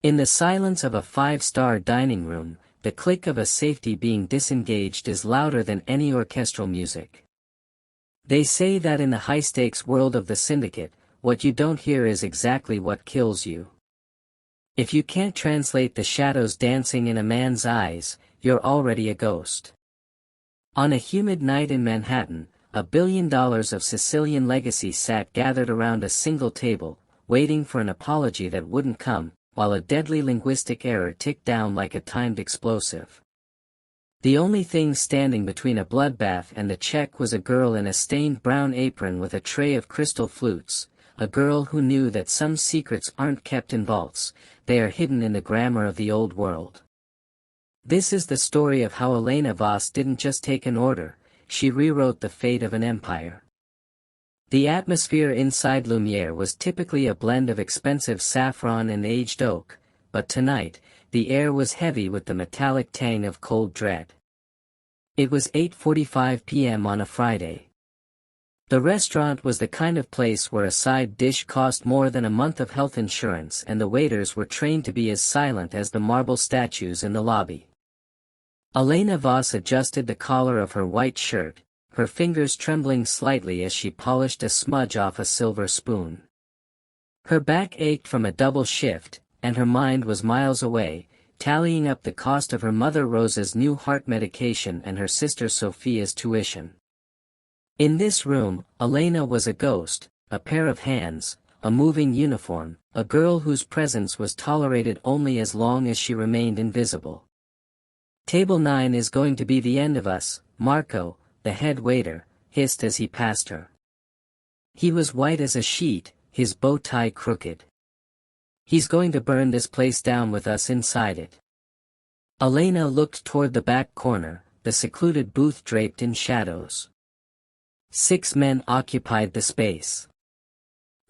In the silence of a five-star dining room, the click of a safety being disengaged is louder than any orchestral music. They say that in the high-stakes world of the syndicate, what you don't hear is exactly what kills you. If you can't translate the shadows dancing in a man's eyes, you're already a ghost. On a humid night in Manhattan, $1 billion of Sicilian legacy sat gathered around a single table, waiting for an apology that wouldn't come, while a deadly linguistic error ticked down like a timed explosive. The only thing standing between a bloodbath and the check was a girl in a stained brown apron with a tray of crystal flutes, a girl who knew that some secrets aren't kept in vaults, they are hidden in the grammar of the old world. This is the story of how Elena Voss didn't just take an order, she rewrote the fate of an empire. The atmosphere inside Lumiere was typically a blend of expensive saffron and aged oak, but tonight, the air was heavy with the metallic tang of cold dread. It was 8:45 p.m. on a Friday. The restaurant was the kind of place where a side dish cost more than a month of health insurance and the waiters were trained to be as silent as the marble statues in the lobby. Elena Voss adjusted the collar of her white shirt, her fingers trembling slightly as she polished a smudge off a silver spoon. Her back ached from a double shift, and her mind was miles away, tallying up the cost of her mother Rosa's new heart medication and her sister Sophia's tuition. In this room, Elena was a ghost, a pair of hands, a moving uniform, a girl whose presence was tolerated only as long as she remained invisible. "Table 9 is going to be the end of us," Marco, the head waiter, hissed as he passed her. He was white as a sheet, his bow tie crooked. "He's going to burn this place down with us inside it." Elena looked toward the back corner, the secluded booth draped in shadows. 6 men occupied the space.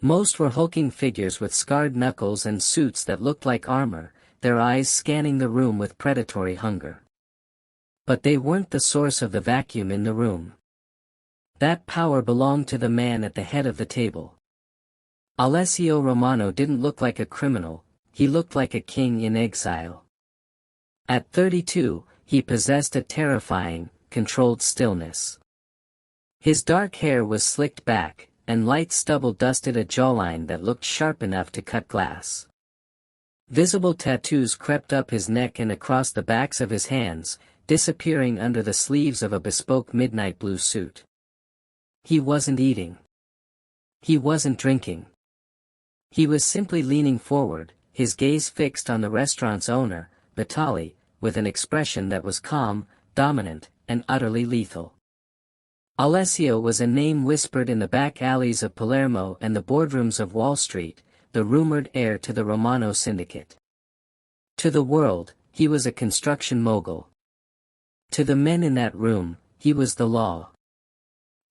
Most were hulking figures with scarred knuckles and suits that looked like armor, their eyes scanning the room with predatory hunger. But they weren't the source of the vacuum in the room. That power belonged to the man at the head of the table. Alessio Romano didn't look like a criminal, he looked like a king in exile. At 32, he possessed a terrifying, controlled stillness. His dark hair was slicked back, and light stubble dusted a jawline that looked sharp enough to cut glass. Visible tattoos crept up his neck and across the backs of his hands, disappearing under the sleeves of a bespoke midnight blue suit. He wasn't eating. He wasn't drinking. He was simply leaning forward, his gaze fixed on the restaurant's owner, Vitali, with an expression that was calm, dominant, and utterly lethal. Alessio was a name whispered in the back alleys of Palermo and the boardrooms of Wall Street, the rumored heir to the Romano syndicate. To the world, he was a construction mogul. To the men in that room, he was the law.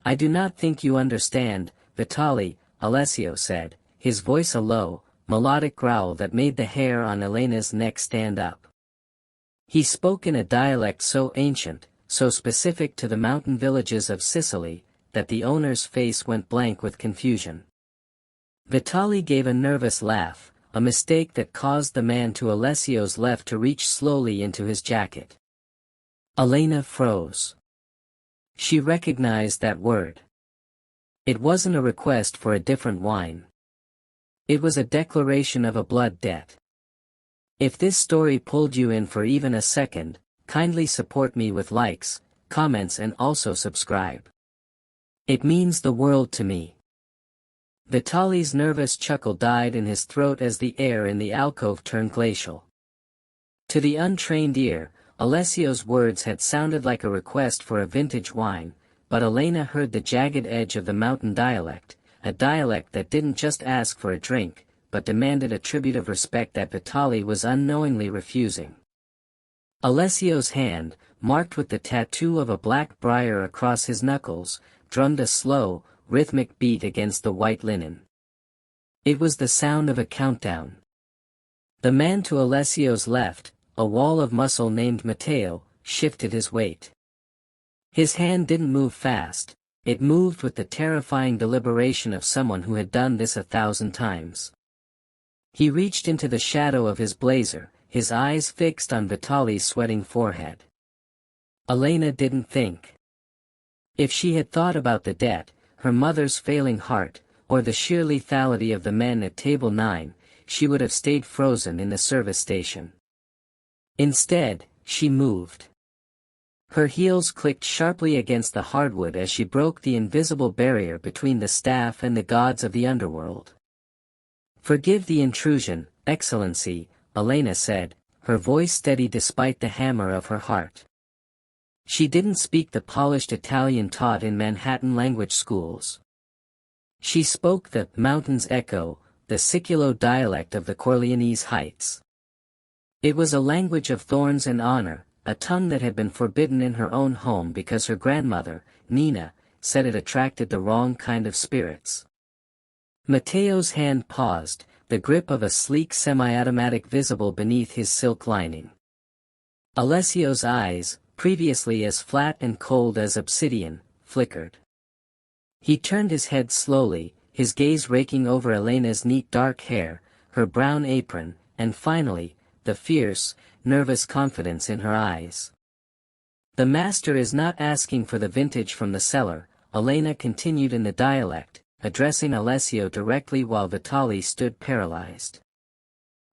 "I do not think you understand, Vitali," Alessio said, his voice a low, melodic growl that made the hair on Elena's neck stand up. He spoke in a dialect so ancient, so specific to the mountain villages of Sicily, that the owner's face went blank with confusion. Vitali gave a nervous laugh, a mistake that caused the man to Alessio's left to reach slowly into his jacket. Elena froze. She recognized that word. It wasn't a request for a different wine. It was a declaration of a blood debt. If this story pulled you in for even a second, kindly support me with likes, comments and also subscribe. It means the world to me. Vitali's nervous chuckle died in his throat as the air in the alcove turned glacial. To the untrained ear, Alessio's words had sounded like a request for a vintage wine, but Elena heard the jagged edge of the mountain dialect, a dialect that didn't just ask for a drink, but demanded a tribute of respect that Vitali was unknowingly refusing. Alessio's hand, marked with the tattoo of a black briar across his knuckles, drummed a slow, rhythmic beat against the white linen. It was the sound of a countdown. The man to Alessio's left, a wall of muscle named Matteo, shifted his weight. His hand didn't move fast, it moved with the terrifying deliberation of someone who had done this 1,000 times. He reached into the shadow of his blazer, his eyes fixed on Vitali's sweating forehead. Elena didn't think. If she had thought about the debt, her mother's failing heart, or the sheer lethality of the men at table 9, she would have stayed frozen in the service station. Instead, she moved. Her heels clicked sharply against the hardwood as she broke the invisible barrier between the staff and the gods of the underworld. "Forgive the intrusion, Excellency," Elena said, her voice steady despite the hammer of her heart. She didn't speak the polished Italian taught in Manhattan language schools. She spoke the mountain's echo, the Sicilian dialect of the Corleonese heights. It was a language of thorns and honor, a tongue that had been forbidden in her own home because her grandmother, Nina, said it attracted the wrong kind of spirits. Matteo's hand paused, the grip of a sleek semi-automatic visible beneath his silk lining. Alessio's eyes, previously as flat and cold as obsidian, flickered. He turned his head slowly, his gaze raking over Elena's neat dark hair, her brown apron, and finally, the fierce, nervous confidence in her eyes. "The master is not asking for the vintage from the cellar," Elena continued in the dialect, addressing Alessio directly while Vitali stood paralyzed.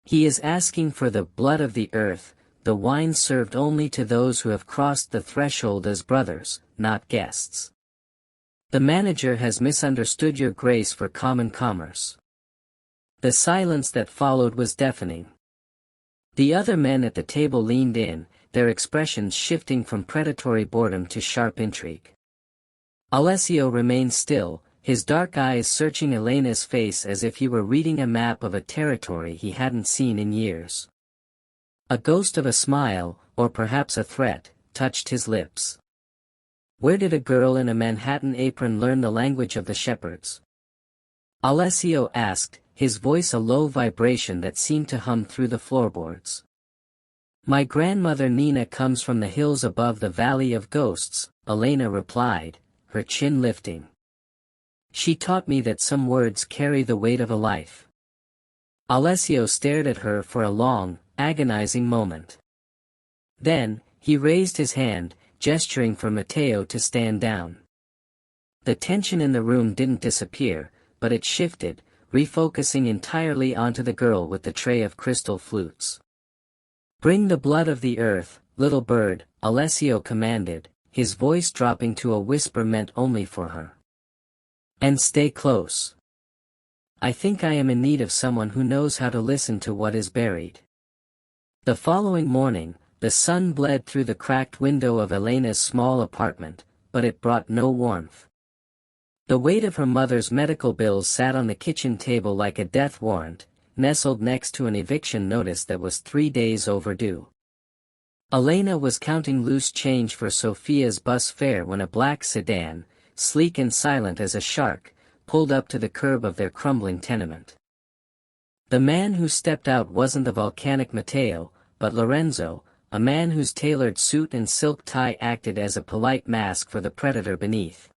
"He is asking for the blood of the earth, the wine served only to those who have crossed the threshold as brothers, not guests. The manager has misunderstood your grace for common commerce." The silence that followed was deafening. The other men at the table leaned in, their expressions shifting from predatory boredom to sharp intrigue. Alessio remained still, his dark eyes searching Elena's face as if he were reading a map of a territory he hadn't seen in years. A ghost of a smile, or perhaps a threat, touched his lips. "Where did a girl in a Manhattan apron learn the language of the shepherds?" Alessio asked, his voice a low vibration that seemed to hum through the floorboards. "My grandmother Nina comes from the hills above the Valley of Ghosts," Elena replied, her chin lifting. "She taught me that some words carry the weight of a life." Alessio stared at her for a long, agonizing moment. Then, he raised his hand, gesturing for Matteo to stand down. The tension in the room didn't disappear, but it shifted, refocusing entirely onto the girl with the tray of crystal flutes. "Bring the blood of the earth, little bird," Alessio commanded, his voice dropping to a whisper meant only for her. "And stay close. I think I am in need of someone who knows how to listen to what is buried." The following morning, the sun bled through the cracked window of Elena's small apartment, but it brought no warmth. The weight of her mother's medical bills sat on the kitchen table like a death warrant, nestled next to an eviction notice that was 3 days overdue. Elena was counting loose change for Sophia's bus fare when a black sedan, sleek and silent as a shark, pulled up to the curb of their crumbling tenement. The man who stepped out wasn't the volcanic Matteo, but Lorenzo, a man whose tailored suit and silk tie acted as a polite mask for the predator beneath.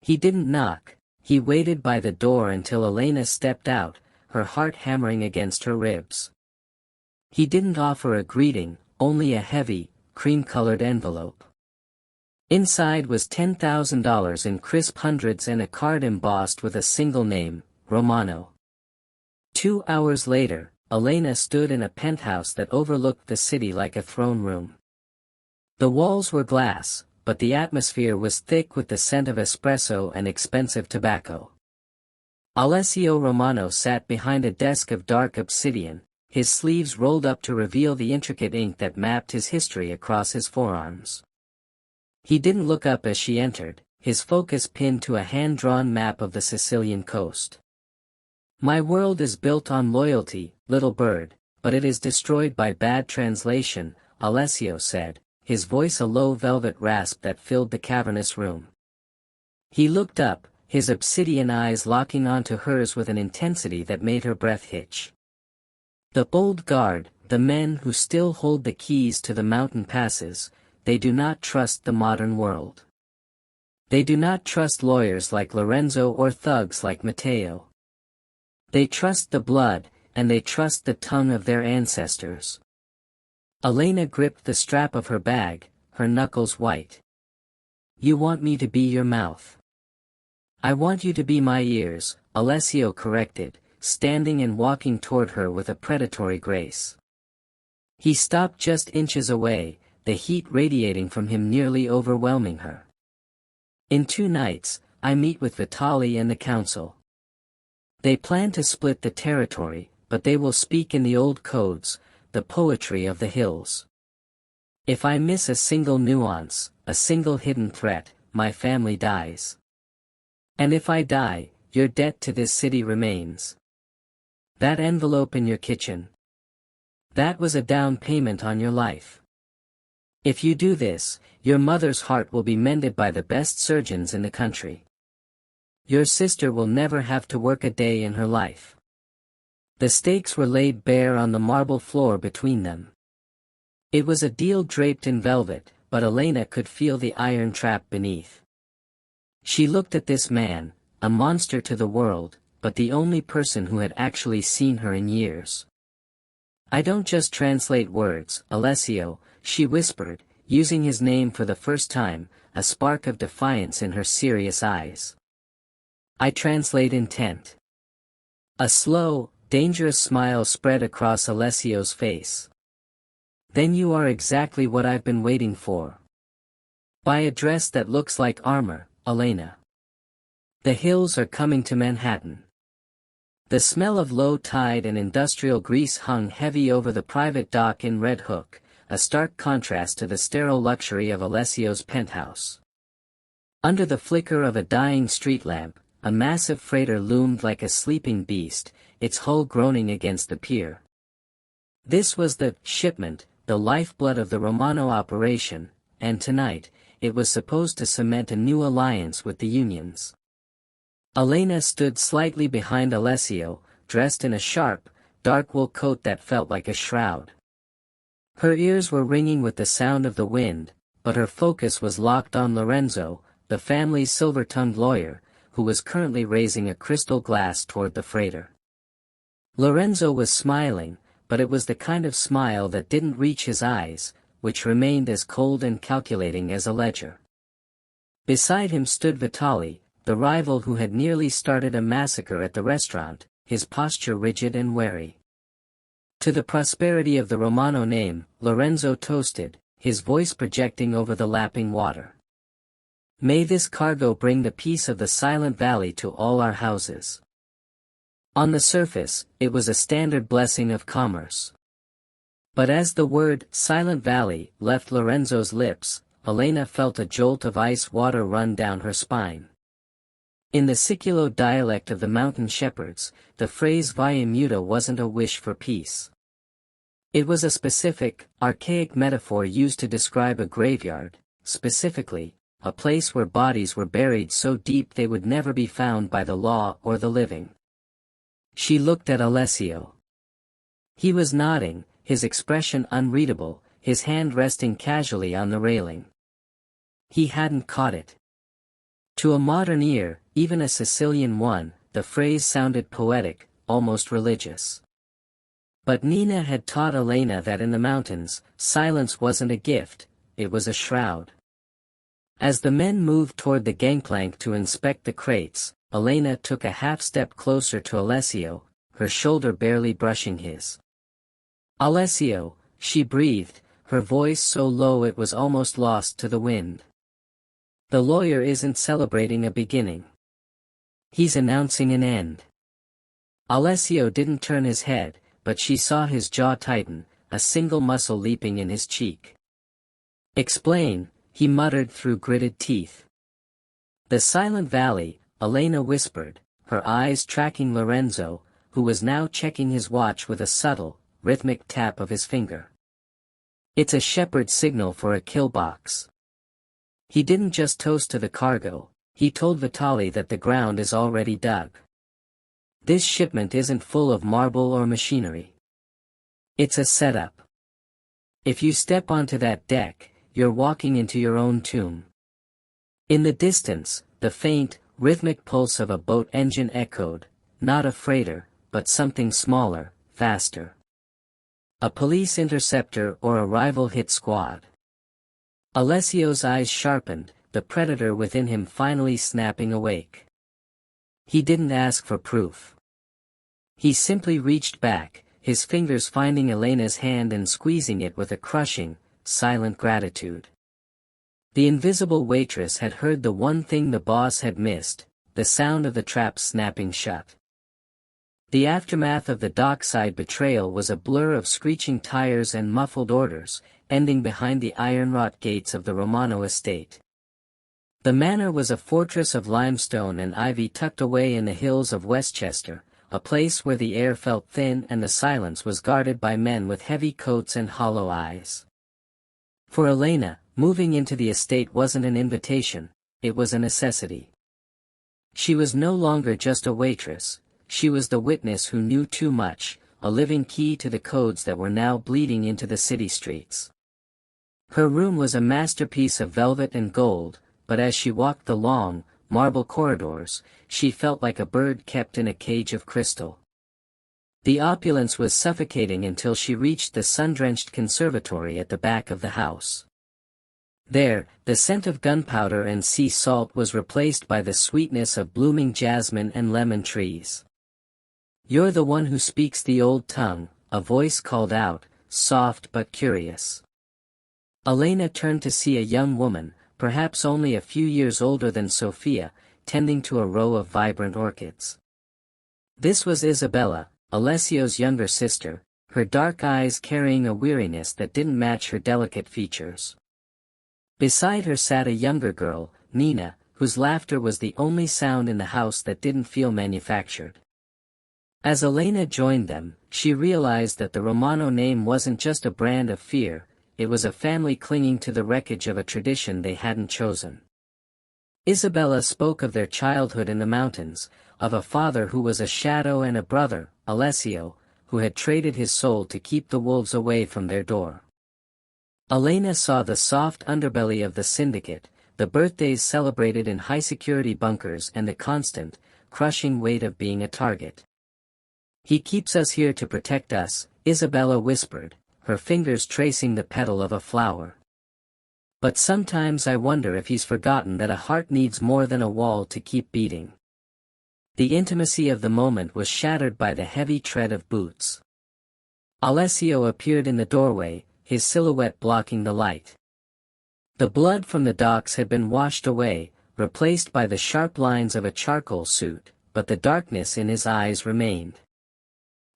He didn't knock, he waited by the door until Elena stepped out, her heart hammering against her ribs. He didn't offer a greeting, only a heavy, cream-colored envelope. Inside was $10,000 in crisp hundreds and a card embossed with a single name, Romano. 2 hours later, Elena stood in a penthouse that overlooked the city like a throne room. The walls were glass, but the atmosphere was thick with the scent of espresso and expensive tobacco. Alessio Romano sat behind a desk of dark obsidian, his sleeves rolled up to reveal the intricate ink that mapped his history across his forearms. He didn't look up as she entered, his focus pinned to a hand-drawn map of the Sicilian coast. "My world is built on loyalty, little bird, but it is destroyed by bad translation," Alessio said, his voice a low velvet rasp that filled the cavernous room. He looked up, his obsidian eyes locking onto hers with an intensity that made her breath hitch. "The old guard, the men who still hold the keys to the mountain passes, they do not trust the modern world. They do not trust lawyers like Lorenzo or thugs like Matteo. They trust the blood, and they trust the tongue of their ancestors. Elena gripped the strap of her bag, her knuckles white. You want me to be your mouth. I want you to be my ears, Alessio corrected, standing and walking toward her with a predatory grace. He stopped just inches away, the heat radiating from him nearly overwhelming her. In 2 nights, I meet with Vitali and the council. They plan to split the territory, but they will speak in the old codes, the poetry of the hills. If I miss a single nuance, a single hidden threat, my family dies. And if I die, your debt to this city remains. That envelope in your kitchen. That was a down payment on your life. If you do this, your mother's heart will be mended by the best surgeons in the country. Your sister will never have to work a day in her life. The stakes were laid bare on the marble floor between them. It was a deal draped in velvet, but Elena could feel the iron trap beneath. She looked at this man, a monster to the world, but the only person who had actually seen her in years. I don't just translate words, Alessio, she whispered, using his name for the first time, a spark of defiance in her serious eyes. I translate intent. A slow, dangerous smile spread across Alessio's face. Then you are exactly what I've been waiting for. Buy a dress that looks like armor, Elena. The hills are coming to Manhattan. The smell of low tide and industrial grease hung heavy over the private dock in Red Hook, a stark contrast to the sterile luxury of Alessio's penthouse. Under the flicker of a dying street lamp, a massive freighter loomed like a sleeping beast, its hull groaning against the pier. This was the shipment, the lifeblood of the Romano operation, and tonight, it was supposed to cement a new alliance with the unions. Elena stood slightly behind Alessio, dressed in a sharp, dark wool coat that felt like a shroud. Her ears were ringing with the sound of the wind, but her focus was locked on Lorenzo, the family's silver-tongued lawyer, who was currently raising a crystal glass toward the freighter. Lorenzo was smiling, but it was the kind of smile that didn't reach his eyes, which remained as cold and calculating as a ledger. Beside him stood Vitali, the rival who had nearly started a massacre at the restaurant, his posture rigid and wary. To the prosperity of the Romano name, Lorenzo toasted, his voice projecting over the lapping water. May this cargo bring the peace of the Silent Valley to all our houses. On the surface, it was a standard blessing of commerce. But as the word Silent Valley left Lorenzo's lips, Elena felt a jolt of ice water run down her spine. In the Sicilian dialect of the mountain shepherds, the phrase Via Muta wasn't a wish for peace. It was a specific, archaic metaphor used to describe a graveyard, specifically, a place where bodies were buried so deep they would never be found by the law or the living. She looked at Alessio. He was nodding, his expression unreadable, his hand resting casually on the railing. He hadn't caught it. To a modern ear, even a Sicilian one, the phrase sounded poetic, almost religious. But Nina had taught Elena that in the mountains, silence wasn't a gift, it was a shroud. As the men moved toward the gangplank to inspect the crates, Elena took a half-step closer to Alessio, her shoulder barely brushing his. Alessio, she breathed, her voice so low it was almost lost to the wind. The lawyer isn't celebrating a beginning. He's announcing an end. Alessio didn't turn his head, but she saw his jaw tighten, a single muscle leaping in his cheek. Explain, he muttered through gritted teeth. The Silent Valley, Elena whispered, her eyes tracking Lorenzo, who was now checking his watch with a subtle, rhythmic tap of his finger. It's a shepherd's signal for a kill box. He didn't just toast to the cargo, he told Vitali that the ground is already dug. This shipment isn't full of marble or machinery. It's a setup. If you step onto that deck, you're walking into your own tomb. In the distance, the faint, rhythmic pulse of a boat engine echoed, not a freighter, but something smaller, faster. A police interceptor or a rival hit squad. Alessio's eyes sharpened, the predator within him finally snapping awake. He didn't ask for proof. He simply reached back, his fingers finding Elena's hand and squeezing it with a crushing, silent gratitude. The invisible waitress had heard the one thing the boss had missed, the sound of the trap snapping shut. The aftermath of the dockside betrayal was a blur of screeching tires and muffled orders, ending behind the iron-wrought gates of the Romano estate. The manor was a fortress of limestone and ivy tucked away in the hills of Westchester, a place where the air felt thin and the silence was guarded by men with heavy coats and hollow eyes. For Elena, moving into the estate wasn't an invitation, it was a necessity. She was no longer just a waitress, she was the witness who knew too much, a living key to the codes that were now bleeding into the city streets. Her room was a masterpiece of velvet and gold, but as she walked the long, marble corridors, she felt like a bird kept in a cage of crystal. The opulence was suffocating until she reached the sun-drenched conservatory at the back of the house. There, the scent of gunpowder and sea salt was replaced by the sweetness of blooming jasmine and lemon trees. "You're the one who speaks the old tongue," a voice called out, soft but curious. Elena turned to see a young woman, perhaps only a few years older than Sophia, tending to a row of vibrant orchids. This was Isabella, Alessio's younger sister, her dark eyes carrying a weariness that didn't match her delicate features. Beside her sat a younger girl, Nina, whose laughter was the only sound in the house that didn't feel manufactured. As Elena joined them, she realized that the Romano name wasn't just a brand of fear, it was a family clinging to the wreckage of a tradition they hadn't chosen. Isabella spoke of their childhood in the mountains, of a father who was a shadow and a brother, Alessio, who had traded his soul to keep the wolves away from their door. Elena saw the soft underbelly of the syndicate, the birthdays celebrated in high-security bunkers and the constant, crushing weight of being a target. "He keeps us here to protect us," Isabella whispered, her fingers tracing the petal of a flower. "But sometimes I wonder if he's forgotten that a heart needs more than a wall to keep beating." The intimacy of the moment was shattered by the heavy tread of boots. Alessio appeared in the doorway, his silhouette blocking the light. The blood from the docks had been washed away, replaced by the sharp lines of a charcoal suit, but the darkness in his eyes remained.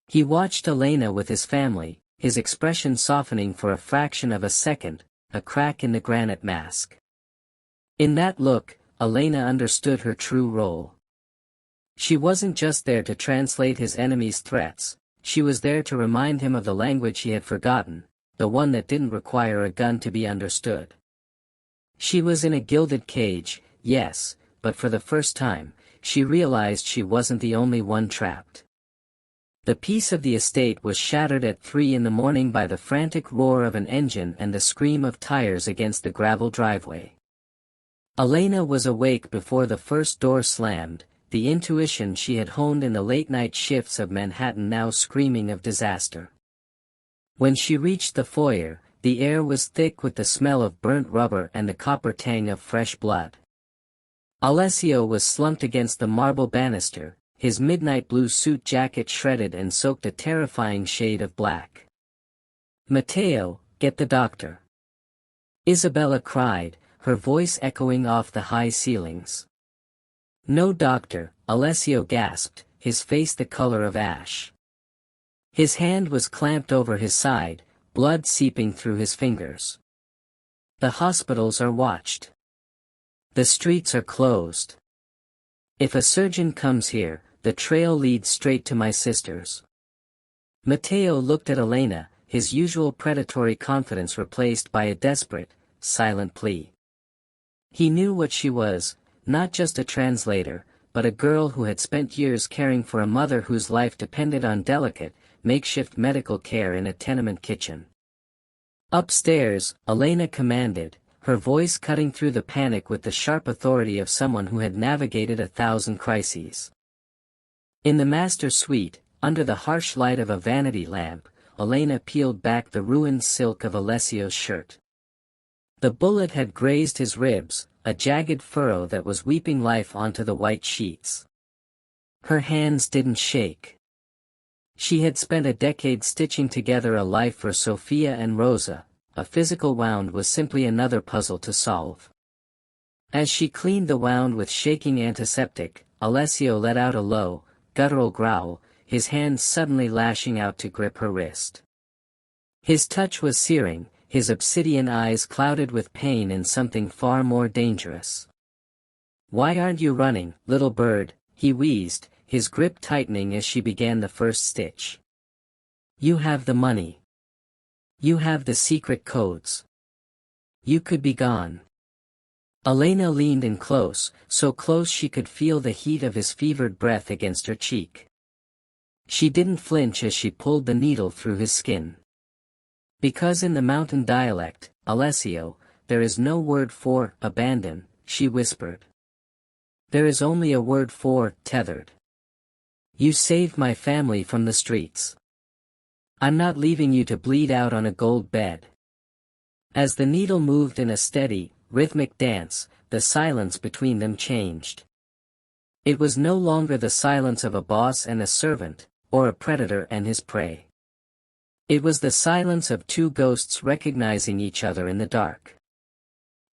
He watched Elena with his family, his expression softening for a fraction of a second, a crack in the granite mask. In that look, Elena understood her true role. She wasn't just there to translate his enemy's threats, she was there to remind him of the language he had forgotten, the one that didn't require a gun to be understood. She was in a gilded cage, yes, but for the first time, she realized she wasn't the only one trapped. The peace of the estate was shattered at 3 a.m. by the frantic roar of an engine and the scream of tires against the gravel driveway. Elena was awake before the first door slammed, the intuition she had honed in the late-night shifts of Manhattan now screaming of disaster. When she reached the foyer, the air was thick with the smell of burnt rubber and the copper tang of fresh blood. Alessio was slumped against the marble banister, his midnight blue suit jacket shredded and soaked a terrifying shade of black. "Matteo, get the doctor!" Isabella cried, her voice echoing off the high ceilings. "No doctor," Alessio gasped, his face the color of ash. His hand was clamped over his side, blood seeping through his fingers. "The hospitals are watched. The streets are closed. If a surgeon comes here, the trail leads straight to my sister's." Matteo looked at Elena, his usual predatory confidence replaced by a desperate, silent plea. He knew what she was, not just a translator, but a girl who had spent years caring for a mother whose life depended on delicate, makeshift medical care in a tenement kitchen. "Upstairs," Elena commanded, her voice cutting through the panic with the sharp authority of someone who had navigated 1,000 crises. In the master suite, Under the harsh light of a vanity lamp, Elena peeled back the ruined silk of Alessio's shirt. The bullet had grazed his ribs, a jagged furrow that was weeping life onto the white sheets. Her hands didn't shake. She had spent a decade stitching together a life for Sofia and Rosa. A physical wound was simply another puzzle to solve. As she cleaned the wound with shaking antiseptic, Alessio let out a low, guttural growl, his hands suddenly lashing out to grip her wrist. His touch was searing, his obsidian eyes clouded with pain and something far more dangerous. "Why aren't you running, little bird?" he wheezed, his grip tightening as she began the first stitch. "You have the money. You have the secret codes. You could be gone." Elena leaned in close, so close she could feel the heat of his fevered breath against her cheek. She didn't flinch as she pulled the needle through his skin. "Because in the mountain dialect, Alessio, there is no word for abandon," she whispered. "There is only a word for tethered. You saved my family from the streets. I'm not leaving you to bleed out on a gold bed." As the needle moved in a steady, rhythmic dance, the silence between them changed. It was no longer the silence of a boss and a servant, or a predator and his prey. It was the silence of two ghosts recognizing each other in the dark.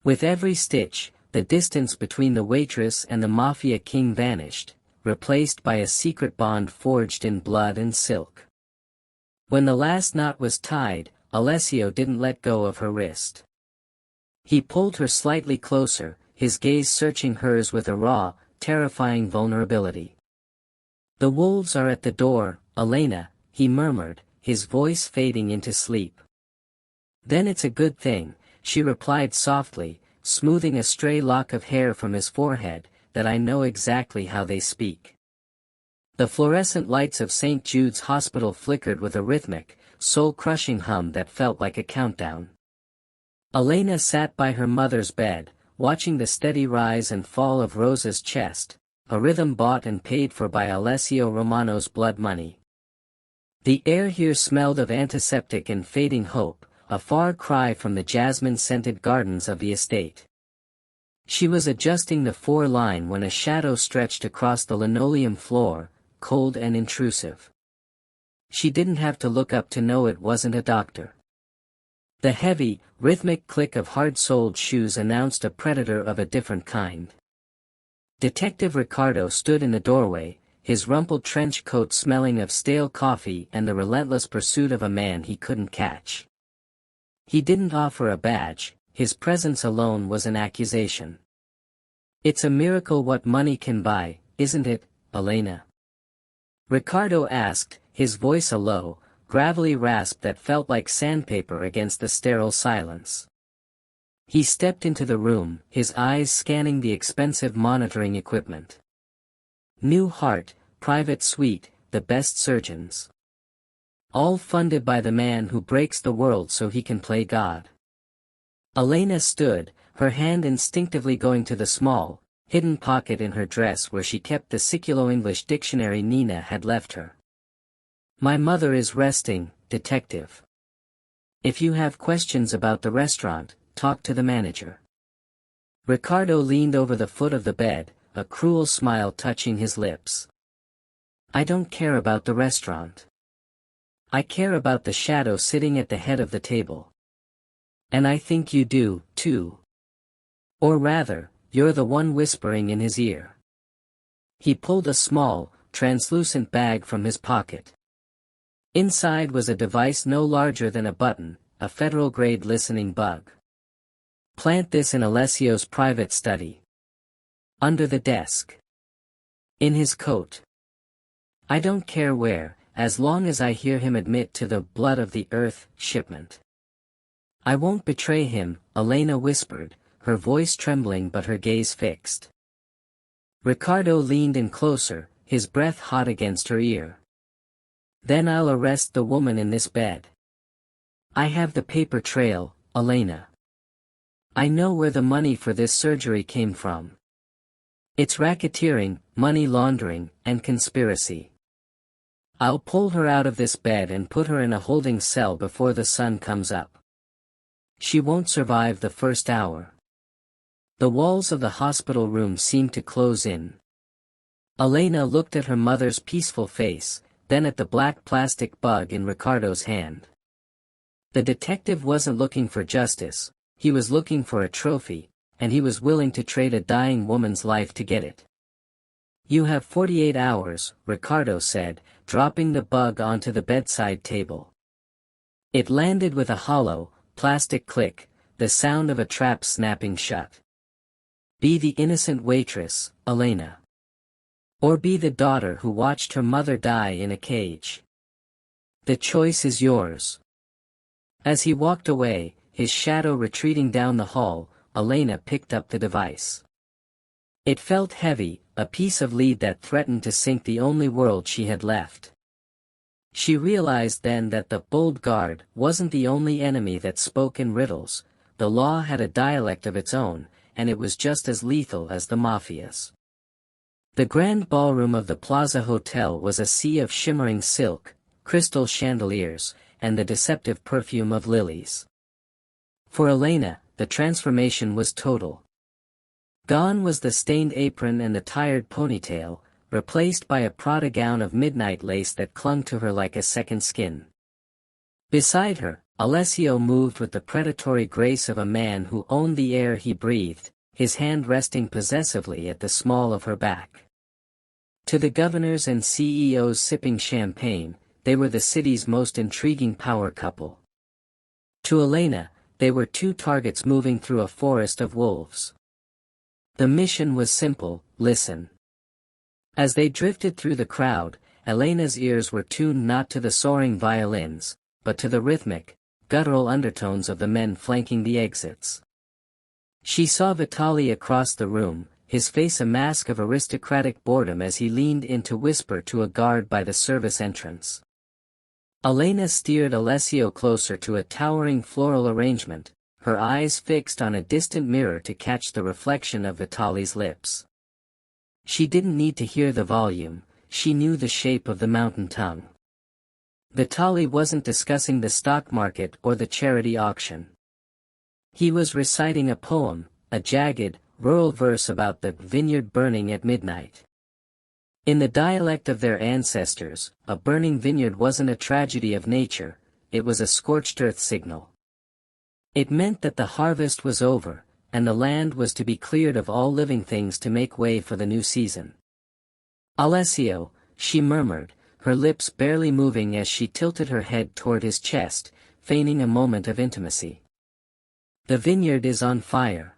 With every stitch, the distance between the waitress and the Mafia king vanished, replaced by a secret bond forged in blood and silk. When the last knot was tied, Alessio didn't let go of her wrist. He pulled her slightly closer, his gaze searching hers with a raw, terrifying vulnerability. "The wolves are at the door, Elena," he murmured, his voice fading into sleep. "Then it's a good thing," she replied softly, smoothing a stray lock of hair from his forehead, "that I know exactly how they speak." The fluorescent lights of St. Jude's Hospital flickered with a rhythmic, soul-crushing hum that felt like a countdown. Elena sat by her mother's bed, watching the steady rise and fall of Rosa's chest, a rhythm bought and paid for by Alessio Romano's blood money. The air here smelled of antiseptic and fading hope, a far cry from the jasmine-scented gardens of the estate. She was adjusting the four-line when a shadow stretched across the linoleum floor, cold and intrusive. She didn't have to look up to know it wasn't a doctor. The heavy, rhythmic click of hard-soled shoes announced a predator of a different kind. Detective Ricardo stood in the doorway, his rumpled trench coat smelling of stale coffee and the relentless pursuit of a man he couldn't catch. He didn't offer a badge, his presence alone was an accusation. "It's a miracle what money can buy, isn't it, Elena?" Ricardo asked, his voice a low, gravelly rasp that felt like sandpaper against the sterile silence. He stepped into the room, his eyes scanning the expensive monitoring equipment. New heart, private suite, the best surgeons. All funded by the man who breaks the world so he can play God. Elena stood, her hand instinctively going to the small, hidden pocket in her dress where she kept the Sicilio-English dictionary Nina had left her. "My mother is resting, detective. If you have questions about the restaurant, talk to the manager." Ricardo leaned over the foot of the bed, a cruel smile touching his lips. "I don't care about the restaurant. I care about the shadow sitting at the head of the table. And I think you do, too. Or rather, you're the one whispering in his ear." He pulled a small, translucent bag from his pocket. Inside was a device no larger than a button, a federal-grade listening bug. "Plant this in Alessio's private study. Under the desk. In his coat. I don't care where, as long as I hear him admit to the blood of the earth shipment." "I won't betray him," Elena whispered, her voice trembling but her gaze fixed. Ricardo leaned in closer, his breath hot against her ear. "Then I'll arrest the woman in this bed. I have the paper trail, Elena. I know where the money for this surgery came from. It's racketeering, money laundering, and conspiracy. I'll pull her out of this bed and put her in a holding cell before the sun comes up. She won't survive the first hour. The walls of the hospital room seemed to close in. Elena looked at her mother's peaceful face, then at the black plastic bug in Ricardo's hand. The detective wasn't looking for justice, he was looking for a trophy, and he was willing to trade a dying woman's life to get it. You have 48 hours, Ricardo said, dropping the bug onto the bedside table. It landed with a hollow, plastic click, the sound of a trap snapping shut. Be the innocent waitress, Elena. Or be the daughter who watched her mother die in a cage. The choice is yours. As he walked away, his shadow retreating down the hall, Elena picked up the device. It felt heavy, a piece of lead that threatened to sink the only world she had left. She realized then that the bold guard wasn't the only enemy that spoke in riddles, the law had a dialect of its own, and it was just as lethal as the Mafia's. The grand ballroom of the Plaza Hotel was a sea of shimmering silk, crystal chandeliers, and the deceptive perfume of lilies. For Elena, the transformation was total. Gone was the stained apron and the tired ponytail, replaced by a Prada gown of midnight lace that clung to her like a second skin. Beside her, Alessio moved with the predatory grace of a man who owned the air he breathed, his hand resting possessively at the small of her back. To the governors and CEOs sipping champagne, they were the city's most intriguing power couple. To Elena, they were two targets moving through a forest of wolves. The mission was simple: listen. As they drifted through the crowd, Elena's ears were tuned not to the soaring violins, but to the rhythmic, guttural undertones of the men flanking the exits. She saw Vitali across the room, his face a mask of aristocratic boredom as he leaned in to whisper to a guard by the service entrance. Elena steered Alessio closer to a towering floral arrangement, her eyes fixed on a distant mirror to catch the reflection of Vitali's lips. She didn't need to hear the volume, she knew the shape of the mountain tongue. Vitali wasn't discussing the stock market or the charity auction. He was reciting a poem, a jagged, rural verse about the vineyard burning at midnight. In the dialect of their ancestors, a burning vineyard wasn't a tragedy of nature, it was a scorched earth signal. It meant that the harvest was over, and the land was to be cleared of all living things to make way for the new season. Alessio, she murmured, her lips barely moving as she tilted her head toward his chest, feigning a moment of intimacy. The vineyard is on fire.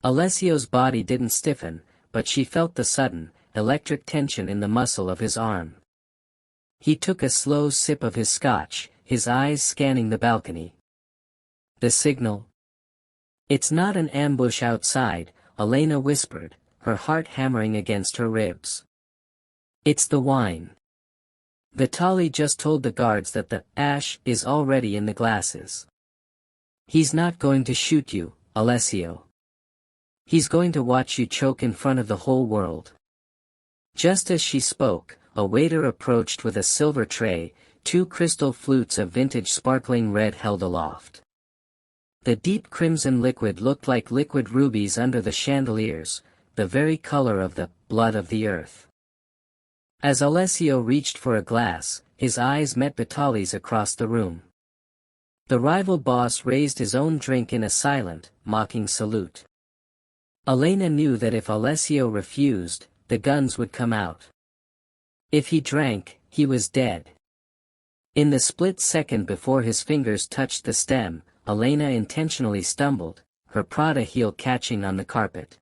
Alessio's body didn't stiffen, but she felt the sudden, electric tension in the muscle of his arm. He took a slow sip of his scotch, his eyes scanning the balcony. The signal? It's not an ambush outside, Elena whispered, her heart hammering against her ribs. It's the wine. Vitali just told the guards that the ash is already in the glasses. He's not going to shoot you, Alessio. He's going to watch you choke in front of the whole world. Just as she spoke, a waiter approached with a silver tray, 2 crystal flutes of vintage sparkling red held aloft. The deep crimson liquid looked like liquid rubies under the chandeliers, the very color of the blood of the earth. As Alessio reached for a glass, his eyes met Vitali's across the room. The rival boss raised his own drink in a silent, mocking salute. Elena knew that if Alessio refused, the guns would come out. If he drank, he was dead. In the split second before his fingers touched the stem, Elena intentionally stumbled, her Prada heel catching on the carpet.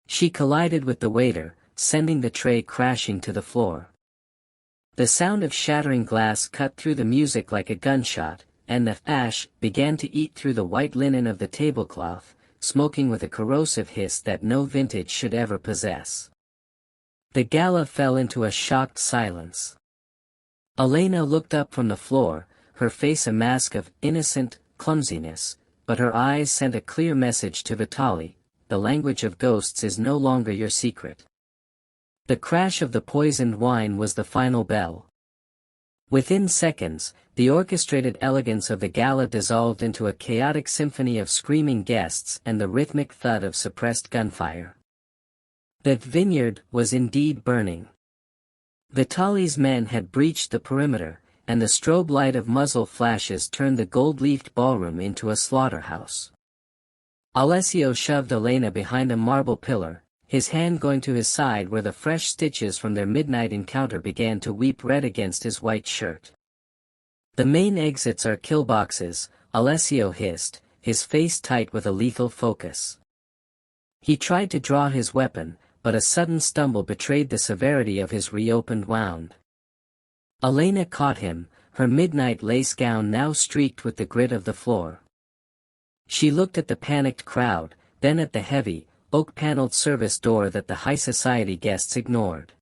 She collided with the waiter, sending the tray crashing to the floor. The sound of shattering glass cut through the music like a gunshot, and the ash began to eat through the white linen of the tablecloth, smoking with a corrosive hiss that no vintage should ever possess. The gala fell into a shocked silence. Elena looked up from the floor, her face a mask of innocent clumsiness, but her eyes sent a clear message to Vitali: the language of ghosts is no longer your secret. The crash of the poisoned wine was the final bell. Within seconds, the orchestrated elegance of the gala dissolved into a chaotic symphony of screaming guests and the rhythmic thud of suppressed gunfire. The vineyard was indeed burning. Vitali's men had breached the perimeter, and the strobe light of muzzle flashes turned the gold-leafed ballroom into a slaughterhouse. Alessio shoved Elena behind a marble pillar, his hand going to his side where the fresh stitches from their midnight encounter began to weep red against his white shirt. "The main exits are killboxes," Alessio hissed, his face tight with a lethal focus. He tried to draw his weapon, but a sudden stumble betrayed the severity of his reopened wound. Elena caught him, her midnight lace gown now streaked with the grit of the floor. She looked at the panicked crowd, then at the heavy, oak-paneled service door that the high society guests ignored.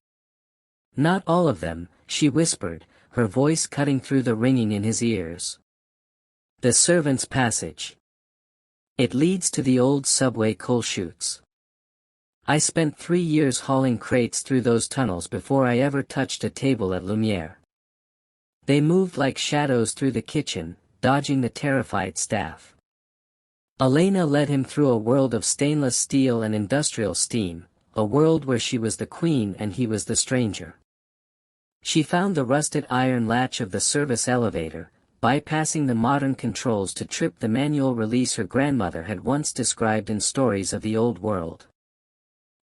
"Not all of them," she whispered, her voice cutting through the ringing in his ears. "The servants' passage. It leads to the old subway coal chutes. I spent 3 years hauling crates through those tunnels before I ever touched a table at Lumiere." They moved like shadows through the kitchen, dodging the terrified staff. Elena led him through a world of stainless steel and industrial steam, a world where she was the queen and he was the stranger. She found the rusted iron latch of the service elevator, bypassing the modern controls to trip the manual release her grandmother had once described in stories of the old world.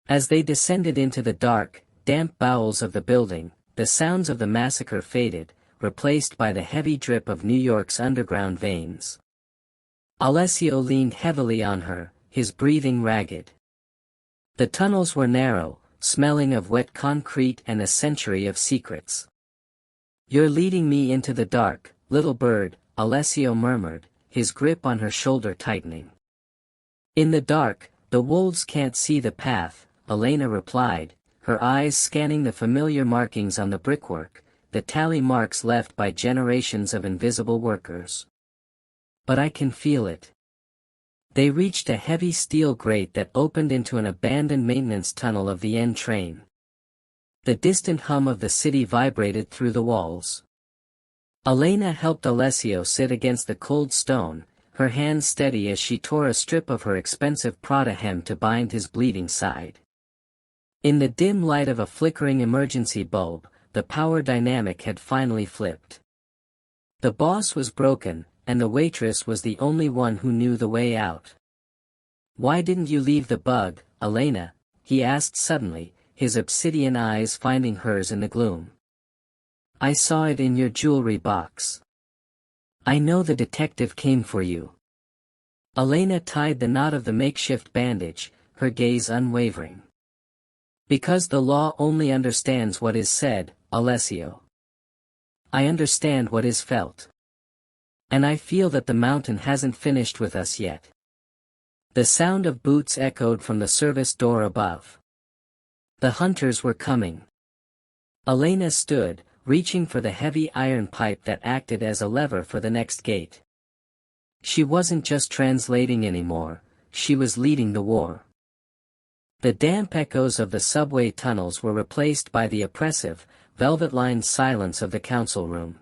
As they descended into the dark, damp bowels of the building, the sounds of the massacre faded, replaced by the heavy drip of New York's underground veins. Alessio leaned heavily on her, his breathing ragged. The tunnels were narrow, smelling of wet concrete and a century of secrets. "You're leading me into the dark, little bird," Alessio murmured, his grip on her shoulder tightening. "In the dark, the wolves can't see the path," Elena replied, her eyes scanning the familiar markings on the brickwork, the tally marks left by generations of invisible workers. "But I can feel it." They reached a heavy steel grate that opened into an abandoned maintenance tunnel of the N train. The distant hum of the city vibrated through the walls. Elena helped Alessio sit against the cold stone, her hands steady as she tore a strip of her expensive Prada hem to bind his bleeding side. In the dim light of a flickering emergency bulb, the power dynamic had finally flipped. The boss was broken, and the waitress was the only one who knew the way out. "Why didn't you leave the bug, Elena?" he asked suddenly, his obsidian eyes finding hers in the gloom. "I saw it in your jewelry box. I know the detective came for you." Elena tied the knot of the makeshift bandage, her gaze unwavering. "Because the law only understands what is said, Alessio. I understand what is felt. And I feel that the mountain hasn't finished with us yet." The sound of boots echoed from the service door above. The hunters were coming. Elena stood, reaching for the heavy iron pipe that acted as a lever for the next gate. She wasn't just translating anymore, she was leading the war. The damp echoes of the subway tunnels were replaced by the oppressive, velvet-lined silence of the council room.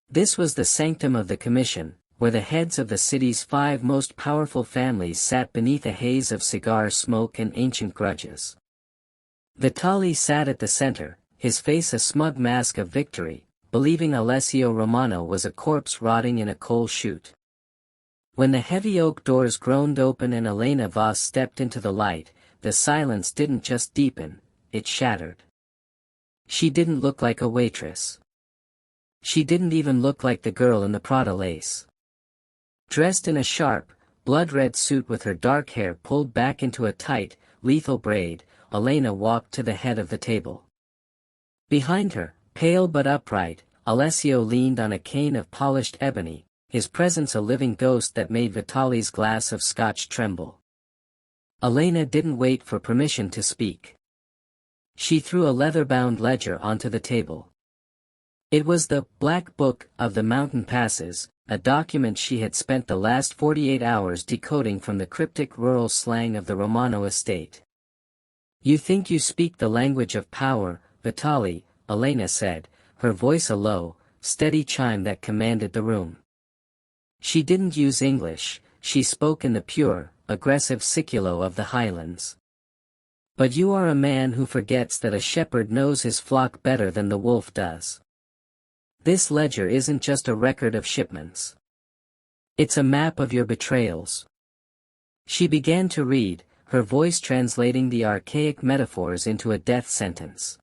This was the sanctum of the commission, where the heads of the city's 5 most powerful families sat beneath a haze of cigar smoke and ancient grudges. Vitali sat at the center, his face a smug mask of victory, believing Alessio Romano was a corpse rotting in a coal chute. When the heavy oak doors groaned open and Elena Voss stepped into the light, the silence didn't just deepen, it shattered. She didn't look like a waitress. She didn't even look like the girl in the Prada lace. Dressed in a sharp, blood-red suit with her dark hair pulled back into a tight, lethal braid, Elena walked to the head of the table. Behind her, pale but upright, Alessio leaned on a cane of polished ebony, his presence a living ghost that made Vitali's glass of scotch tremble. Elena didn't wait for permission to speak. She threw a leather-bound ledger onto the table. It was the Black Book of the Mountain Passes, a document she had spent the last 48 hours decoding from the cryptic rural slang of the Romano estate. You think you speak the language of power, Vitali, Elena said, her voice a low, steady chime that commanded the room. She didn't use English, she spoke in the pure, aggressive Siculo of the Highlands. But you are a man who forgets that a shepherd knows his flock better than the wolf does. This ledger isn't just a record of shipments. It's a map of your betrayals. She began to read, her voice translating the archaic metaphors into a death sentence.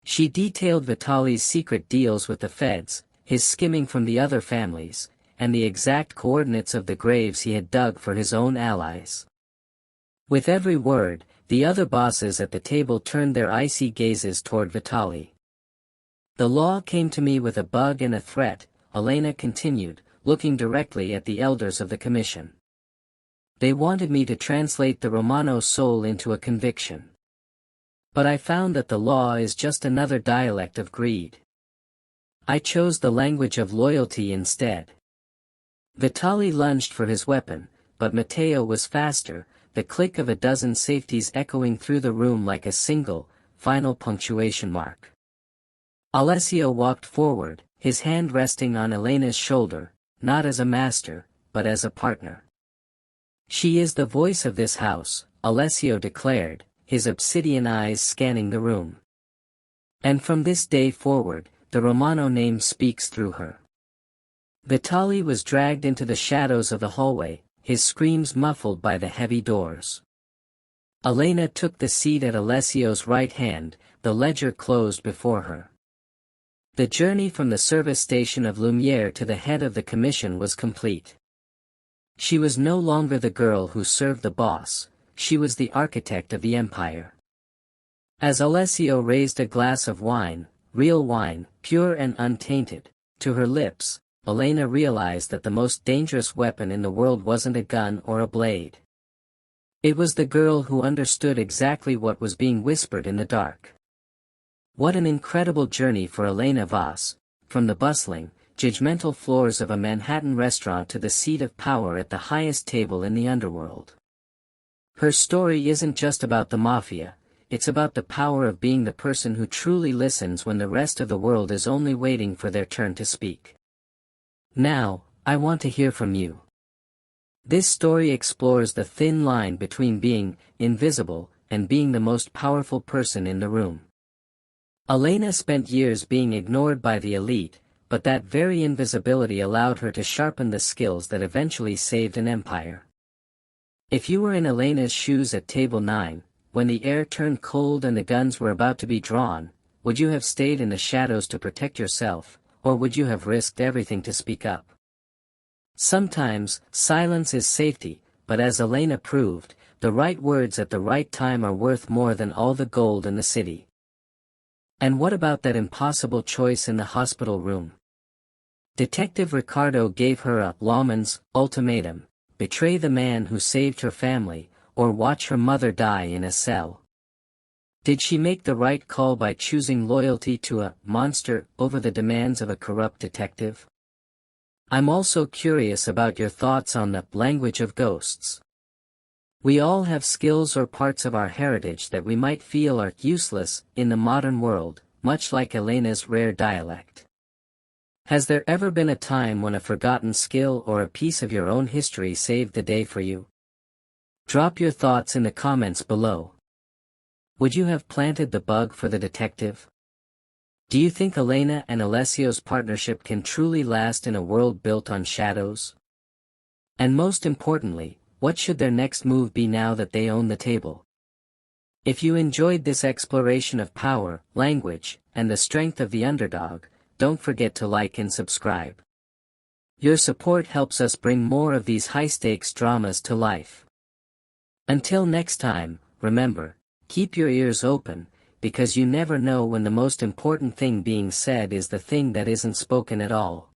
She detailed Vitali's secret deals with the feds, his skimming from the other families, and the exact coordinates of the graves he had dug for his own allies. With every word, the other bosses at the table turned their icy gazes toward Vitali. The law came to me with a bug and a threat, Elena continued, looking directly at the elders of the commission. They wanted me to translate the Romano soul into a conviction. But I found that the law is just another dialect of greed. I chose the language of loyalty instead. Vitali lunged for his weapon, but Matteo was faster, the click of a dozen safeties echoing through the room like a single, final punctuation mark. Alessio walked forward, his hand resting on Elena's shoulder, not as a master, but as a partner. She is the voice of this house, Alessio declared, his obsidian eyes scanning the room. And from this day forward, the Romano name speaks through her. Vitali was dragged into the shadows of the hallway, his screams muffled by the heavy doors. Elena took the seat at Alessio's right hand, the ledger closed before her. The journey from the service station of Lumiere to the head of the commission was complete. She was no longer the girl who served the boss, she was the architect of the empire. As Alessio raised a glass of wine, real wine, pure and untainted, to her lips, Elena realized that the most dangerous weapon in the world wasn't a gun or a blade. It was the girl who understood exactly what was being whispered in the dark. What an incredible journey for Elena Voss, from the bustling, judgmental floors of a Manhattan restaurant to the seat of power at the highest table in the underworld. Her story isn't just about the Mafia, it's about the power of being the person who truly listens when the rest of the world is only waiting for their turn to speak. Now, I want to hear from you. This story explores the thin line between being invisible and being the most powerful person in the room. Elena spent years being ignored by the elite, but that very invisibility allowed her to sharpen the skills that eventually saved an empire. If you were in Elena's shoes at table 9, when the air turned cold and the guns were about to be drawn, would you have stayed in the shadows to protect yourself, or would you have risked everything to speak up? Sometimes, silence is safety, but as Elena proved, the right words at the right time are worth more than all the gold in the city. And what about that impossible choice in the hospital room? Detective Ricardo gave her a lawman's ultimatum: betray the man who saved her family, or watch her mother die in a cell. Did she make the right call by choosing loyalty to a monster over the demands of a corrupt detective? I'm also curious about your thoughts on the language of ghosts. We all have skills or parts of our heritage that we might feel are useless in the modern world, much like Elena's rare dialect. Has there ever been a time when a forgotten skill or a piece of your own history saved the day for you? Drop your thoughts in the comments below. Would you have planted the bug for the detective? Do you think Elena and Alessio's partnership can truly last in a world built on shadows? And most importantly, what should their next move be now that they own the table? If you enjoyed this exploration of power, language, and the strength of the underdog, don't forget to like and subscribe. Your support helps us bring more of these high-stakes dramas to life. Until next time, remember, keep your ears open, because you never know when the most important thing being said is the thing that isn't spoken at all.